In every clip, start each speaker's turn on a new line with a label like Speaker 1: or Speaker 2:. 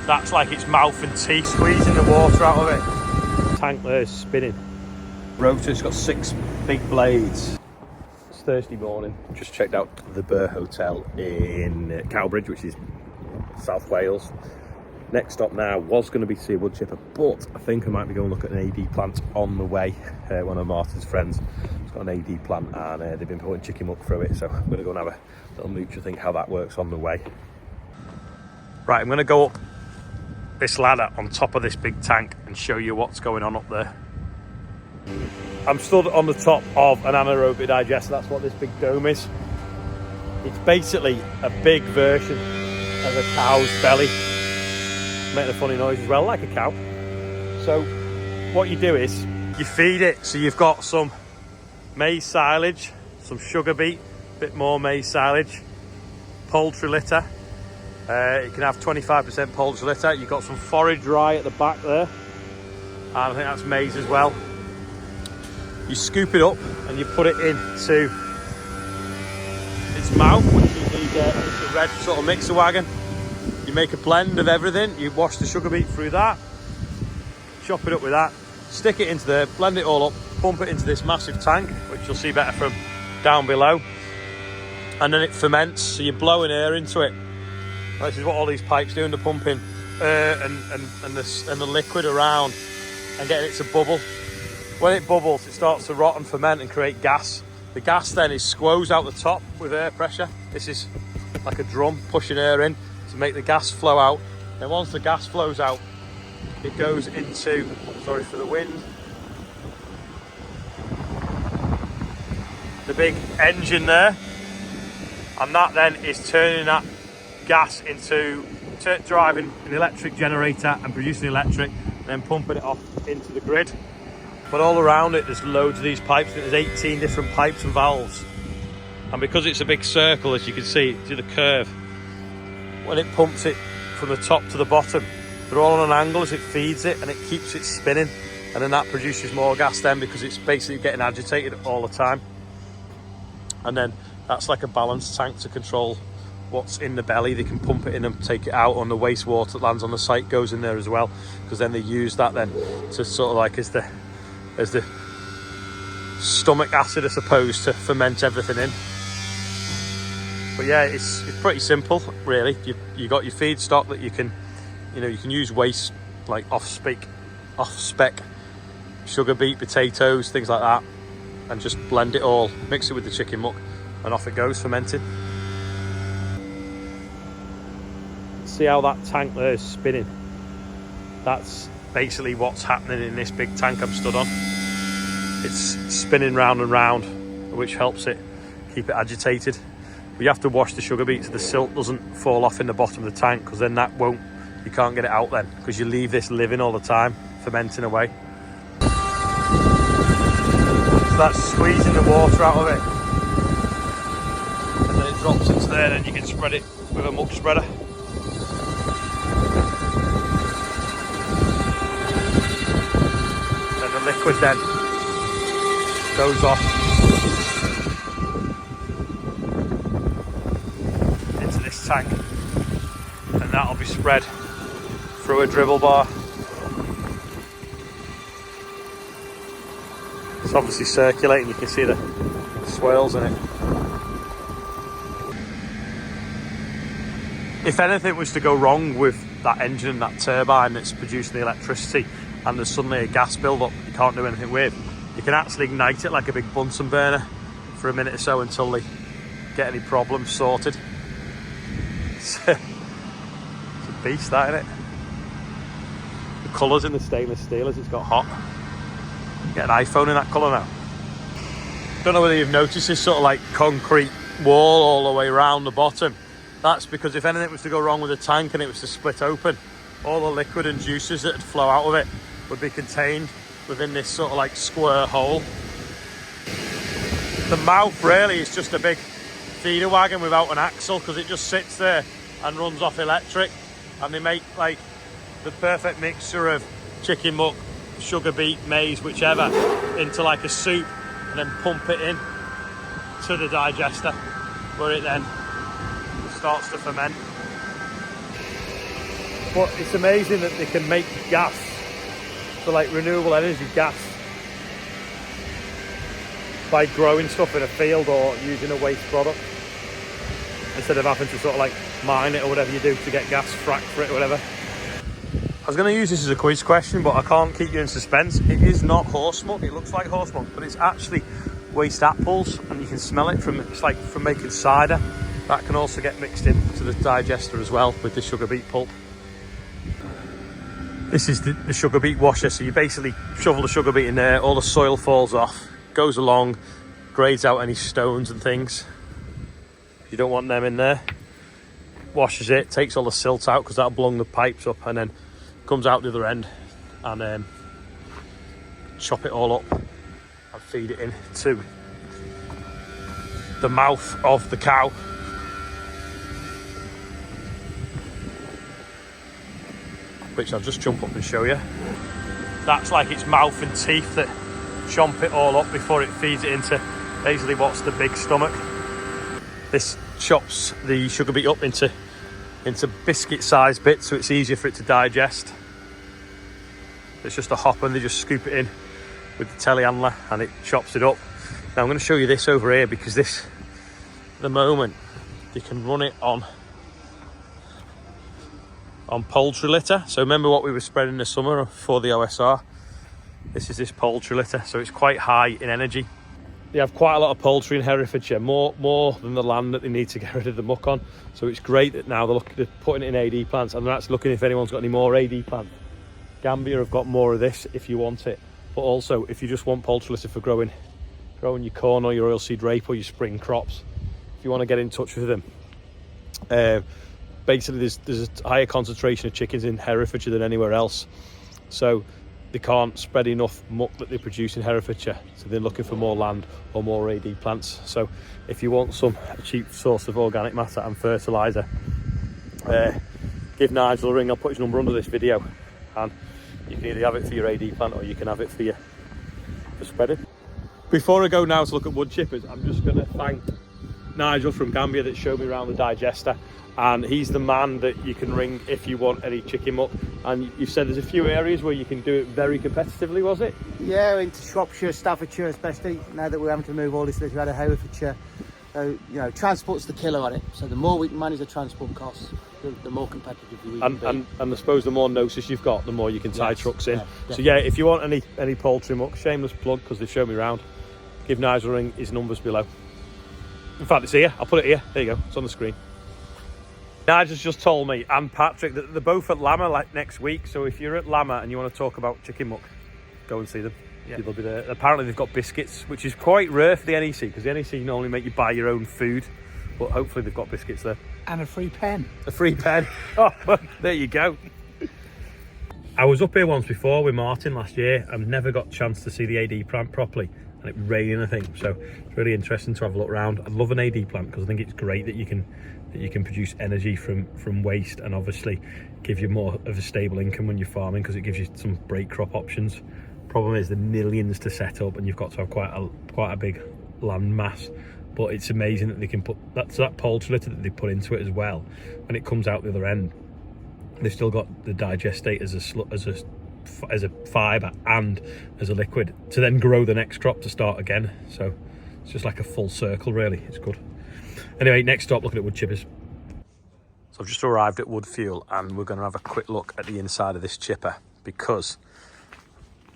Speaker 1: That's like its mouth and teeth, squeezing the water out of it. Tank there is spinning. Rotor, it's got 6 big blades. It's Thursday morning. Just checked out the Burr Hotel in Cowbridge, which is South Wales. Next stop now was going to be to see a wood chipper, but I think I might be going to look at an AD plant on the way. One of Martin's friends has got an AD plant and they've been putting chicken muck through it, so I'm going to go and have a little mooch and think how that works on the way. Right, I'm going to go up this ladder on top of this big tank and show you what's going on up there. I'm stood on the top of an anaerobic digester. That's what this big dome is. It's basically a big version of a cow's belly. Making a funny noise as well, like a cow. So what you do is you feed it. So you've got some maize silage, some sugar beet, a bit more maize silage, poultry litter. You can have 25% poultry litter. You've got some forage rye at the back there, and I think that's maize as well. You scoop it up and you put it into its mouth, which is the red sort of mixer wagon. You make a blend of everything. You wash the sugar beet through that, chop it up with that, stick it into there, blend it all up, pump it into this massive tank, which you'll see better from down below, and then it ferments. So you're blowing air into it. This is what all these pipes do, and they're pumping air and the liquid around and getting it to bubble. When it bubbles, it starts to rot and ferment and create gas. The gas then is squoze out the top with air pressure. This is like a drum pushing air in to make the gas flow out. And once the gas flows out, it goes into, sorry for the wind, the big engine there. And that then is turning that gas into driving an electric generator and producing electric, and then pumping it off into the grid. But all around it, there's loads of these pipes. There's 18 different pipes and valves. And because it's a big circle, as you can see, to the curve, when it pumps it from the top to the bottom, they're all on an angle as it feeds it, and it keeps it spinning. And then that produces more gas then, because it's basically getting agitated all the time. And then that's like a balance tank to control what's in the belly. They can pump it in and take it out, on the wastewater that lands on the site goes in there as well, because then they use that then to sort of like as the stomach acid, I suppose, to ferment everything in. But yeah, it's pretty simple really. You got your feedstock that you can use waste like off spec sugar beet, potatoes, things like that, and just blend it all, mix it with the chicken muck, and off it goes fermenting. See how that tank there is spinning? That's basically what's happening in this big tank I'm stood on. It's spinning round and round, which helps it keep it agitated. But you have to wash the sugar beet so the silt doesn't fall off in the bottom of the tank, because then you can't get it out then, because you leave this living all the time, fermenting away. So that's squeezing the water out of it, and then it drops into there, and then you can spread it with a muck spreader. And the liquid then goes off into this tank, and that'll be spread through a dribble bar. It's obviously circulating, you can see the swirls in it. If anything was to go wrong with that engine and that turbine that's producing the electricity, and there's suddenly a gas build-up you can't do anything with, you can actually ignite it like a big Bunsen burner for a minute or so until they get any problems sorted. It's a beast, that, isn't it? The colours in the stainless steel as it's got hot. You get an iPhone in that colour now. Don't know whether you've noticed this sort of like concrete wall all the way around the bottom. That's because if anything was to go wrong with the tank and it was to split open, all the liquid and juices that would flow out of it would be contained within this sort of like square hole. The mouth really is just a big feeder wagon without an axle, because it just sits there and runs off electric, and they make like the perfect mixture of chicken muck, sugar beet, maize, whichever, into like a soup, and then pump it in to the digester, where it then starts to ferment. But it's amazing that they can make gas, so like renewable energy gas, by growing stuff in a field or using a waste product, instead of having to sort of like mine it or whatever you do to get gas, frack for it or whatever. I was going to use this as a quiz question, but I can't keep you in suspense. It is not horse muck. It looks like horse muck, but it's actually waste apples, and you can smell it from, it's like from making cider. That can also get mixed into the digester as well with the sugar beet pulp. This is the sugar beet washer, so you basically shovel the sugar beet in there, all the soil falls off, goes along, grades out any stones and things. You don't want them in there. Washes it, takes all the silt out because that'll belong the pipes up, and then comes out the other end and chop it all up and feed it into the mouth of the cow. Which I'll just jump up and show you. That's like its mouth and teeth that chomp it all up before it feeds it into basically what's the big stomach. This chops the sugar beet up into biscuit sized bits, so it's easier for it to digest. It's just a hopper, and they just scoop it in with the telehandler and it chops it up. Now I'm going to show you this over here, because this, at the moment, you can run it on poultry litter. So remember what we were spreading in the summer for the OSR? This is this poultry litter, so it's quite high in energy. They have quite a lot of poultry in Herefordshire, more than the land that they need to get rid of the muck on. So it's great that now they're putting it in AD plants, and they're actually looking if anyone's got any more AD plants. Gambia have got more of this if you want it, but also if you just want poultry litter for growing your corn or your oilseed rape or your spring crops, if you want to get in touch with them. Basically there's a higher concentration of chickens in Herefordshire than anywhere else, so they can't spread enough muck that they produce in Herefordshire, so they're looking for more land or more AD plants. So if you want a cheap source of organic matter and fertiliser, give Nigel a ring. I'll put his number under this video, and you can either have it for your AD plant or you can have it for spreading. Before I go now to look at wood chippers, I'm just going to thank Nigel from Gambia that showed me around the digester, and he's the man that you can ring if you want any chicken muck. And you said there's a few areas where you can do it very competitively, was it?
Speaker 2: Yeah, into Shropshire, Staffordshire especially, now that we're having to move all this litter out of Herefordshire. So, you know, transport's the killer on it. So the more we can manage the transport costs, the more competitive we can be.
Speaker 1: And I suppose the more notice you've got, the more you can tie trucks in.
Speaker 2: Yeah,
Speaker 1: so yeah, if you want any poultry muck, shameless plug because they showed me around, give Nigel a ring, his number's below. In fact, it's here, I'll put it here, there you go, it's on the screen. Nigel's just told me, and Patrick, that they're both at Lama like next week, so if you're at Lama and you want to talk about chicken muck, go and see them. Yeah. They'll be there. Apparently they've got biscuits, which is quite rare for the NEC, because the NEC normally make you buy your own food, but hopefully they've got biscuits there.
Speaker 2: And a free pen.
Speaker 1: A free pen. Oh, well, there you go. I was up here once before with Martin last year. I've never got a chance to see the AD plant properly, and it raining, I think, so it's really interesting to have a look around. I'd love an AD plant because I think it's great that you can produce energy from waste, and obviously give you more of a stable income when you're farming, because it gives you some break crop options. Problem is the millions to set up, and you've got to have quite a big land mass. But it's amazing that they can put that poultry litter that they put into it as well. When it comes out the other end, they've still got the digestate as a fibre and as a liquid to then grow the next crop to start again. So it's just like a full circle, really. It's good. Anyway, next stop, looking at wood chippers. So I've just arrived at Wood Fuel, and we're going to have a quick look at the inside of this chipper, because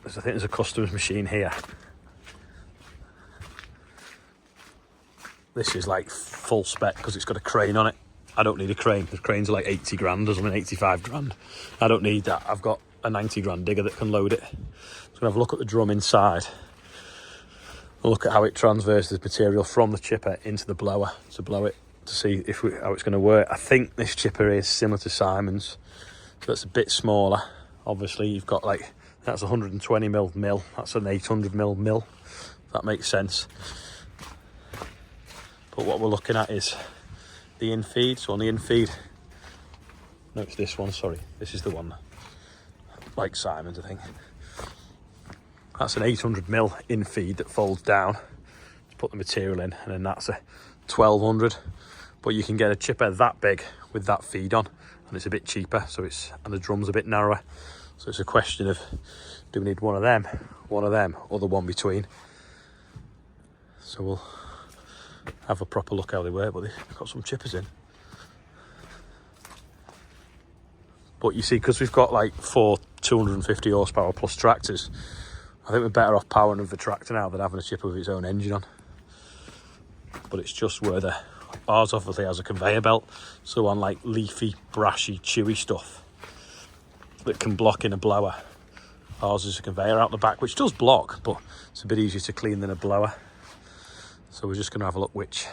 Speaker 1: I think there's a customer's machine here. This is like full spec because it's got a crane on it. I don't need a crane. The cranes are like 80 grand or something, 85 grand. I don't need that. I've got a 90 grand digger that can load it. So I'm going to have a look at the drum inside. Look at how it transfers the material from the chipper into the blower to blow it, to see how it's going to work. I think this chipper is similar to Simon's, so it's a bit smaller. Obviously you've got like, that's 120mm mill, that's an 800mm mill, if that makes sense. But what we're looking at is the infeed. So on the infeed, no, it's this one, sorry, this is the one like Simon's, I think. That's an 800mm infeed that folds down to put the material in, and then that's a 1200. But you can get a chipper that big with that feed on, and it's a bit cheaper, and the drum's a bit narrower. So it's a question of, do we need one of them, or the one between? So we'll have a proper look how they work, but they've got some chippers in. But you see, because we've got like 4 250 horsepower plus tractors, I think we're better off powering the tractor now than having a chipper with its own engine on. But it's just where ours obviously has a conveyor belt, so on like leafy, brashy, chewy stuff that can block in a blower, ours is a conveyor out the back, which does block, but it's a bit easier to clean than a blower. So we're just going to have a look which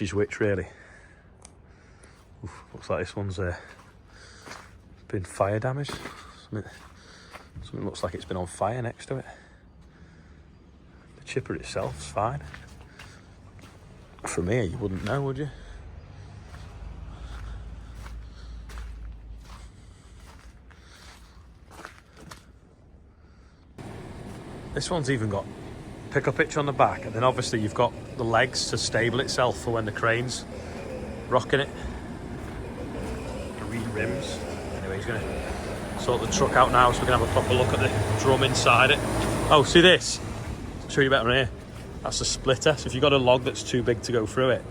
Speaker 1: is which, really. Oof, looks like this one's been fire damaged. Something looks like it's been on fire next to it. The chipper itself's fine. From here, you wouldn't know, would you? This one's even got pickup hitch on the back, and then obviously you've got the legs to stable itself for when the crane's rocking it. The rear rims. Anyway, he's going to sort the truck out now so we can have a proper look at the drum inside it. Oh, see this? I'll show you better in here. That's a splitter, so if you've got a log that's too big to go through it,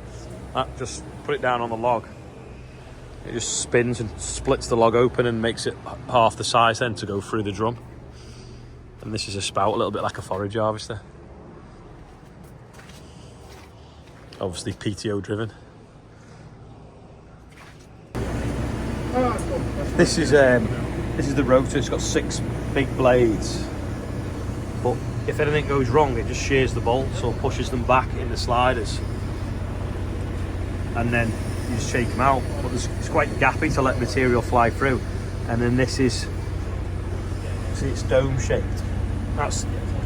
Speaker 1: just put it down on the log. It just spins and splits the log open and makes it half the size then to go through the drum. And this is a spout, a little bit like a forage harvester. Obviously PTO driven. This is the rotor. It's got 6 big blades, but if anything goes wrong, it just shears the bolts or pushes them back in the sliders, and then you just shake them out. But it's quite gappy to let material fly through. And then this is, see, it's dome shaped. That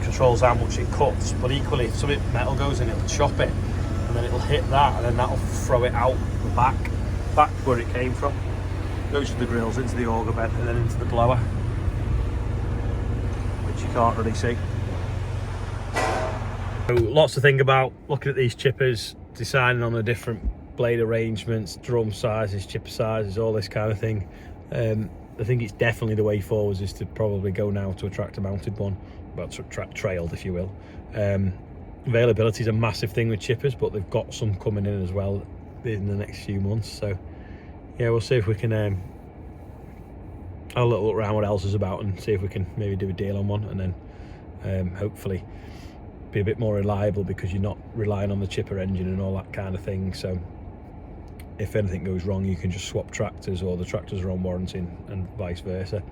Speaker 1: controls how much it cuts, but equally if something metal goes in, it'll chop it, and then it'll hit that, and then that'll throw it out the back where it came from. Goes to the grills, into the auger bed, and then into the blower, which you can't really see. So lots to think about looking at these chippers, deciding on the different blade arrangements, drum sizes, chipper sizes, all this kind of thing. I think it's definitely the way forwards is to probably go now to a tractor mounted one, well, trailed if you will. Availability is a massive thing with chippers, but they've got some coming in as well in the next few months. So yeah, we'll see if we can have a little look around what else is about and see if we can maybe do a deal on one, and then hopefully be a bit more reliable, because you're not relying on the chipper engine and all that kind of thing. So if anything goes wrong, you can just swap tractors, or the tractors are on warranty and vice versa,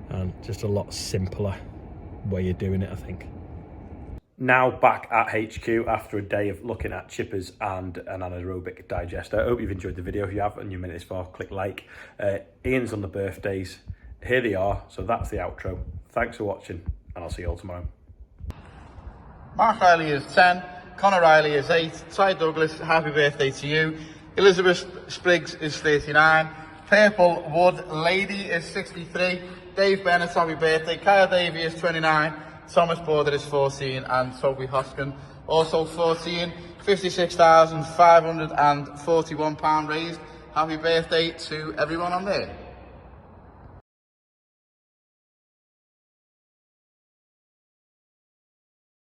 Speaker 1: and just a lot simpler way of doing it, I think. Now back at HQ after a day of looking at chippers and an anaerobic digester. I hope you've enjoyed the video. If you have and you made it this far, click like. Ian's on the birthdays. Here they are. So that's the outro. Thanks for watching, and I'll see you all tomorrow.
Speaker 3: Mark Riley is 10, Connor Riley is 8, Ty Douglas, happy birthday to you. Elizabeth Spriggs is 39, Purple Wood Lady is 63, Dave Bennett, happy birthday, Kyle Davey is 29, Thomas Border is 14, and Toby Hoskin also 14. £56,541 raised. Happy birthday to everyone on there.